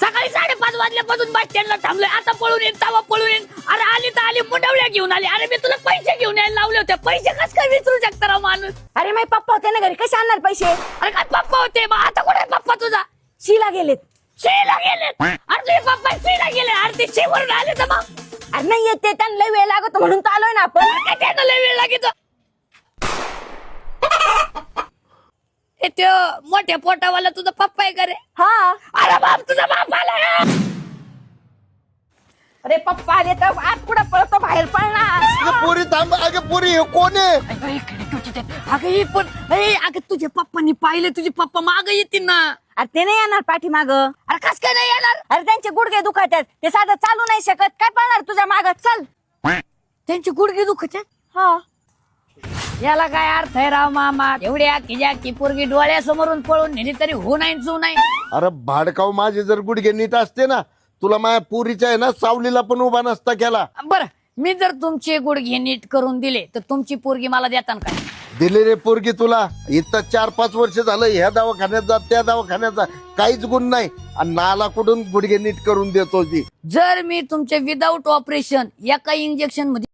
सकाळी 5:30 वाजल्यापासून बस स्टँडला थांबलोय. आता पळून येईन तवा पळून येईन. अरे आली तर आली मुंडवल्या घेऊन आली. अरे मी तुला पैसे घेऊन यायला लावले होते. पैसे कस काय विसरू शकता राव माणूस. अरे माझे पप्पा होते ना घरी, कसे आणणार पैसे? अरे काय पप्पा होते मग आता कुठे पप्पा तुझा? शीला गेलेत. शेला गेले. अरे तुझे पप्पा शेला गेले. अरे ते शेवरून आले तर मग अरे नाही येते, त्यांना लय वेळ लागतो म्हणून तर आलोय ना आपण. काय त्यानं लय वेळ लागेल. ते मोठ्या पोटावाला तुझा पप्पा आहे का रे? हा. अरे बाप तुझा बाप आला. अरे पप्पा आले तर आज कुठं पळतो, बाहेर पळणार. पोरी थांब. अगे पोरी हे कोण आहे? अगं ही पण अगं तुझ्या पप्पांनी पाहिले. तुझे पप्पा माग येतील ना. अरे ते नाही येणार पाठीमाग. अरे कस काय नाही येणार? अरे त्यांचे गुडघे दुखत ते साधं चालू नाही शकत. काय पळणार तुझ्या माग? चल. त्यांचे गुडघे दुखत हा. याला काय अर्थ आहे राव मामा? एवढ्या की पोरगी डोळ्यासमोरून पळून नेली तरी हो नाही चू नाही. अरे भाडकाव, माझे जर गुडघे नीट असते ना, तुला माझ्या पुरीच्या आहे ना सावलीला पण उभा नसता केला. बरं मी जर तुमचे गुडघे नीट करून दिले तर तुमची पोरगी मला देतान काय? दिले रे पोरगी तुला. इथं 4-5 वर्ष झालं ह्या दवाखान्यात जा त्या दवाखान्यात जा, काहीच गुण नाही. आणि नाला कुठून गुडघे नीट करून देतो ती. जर मी तुमचे विदाऊट ऑपरेशन एका इंजेक्शन मध्ये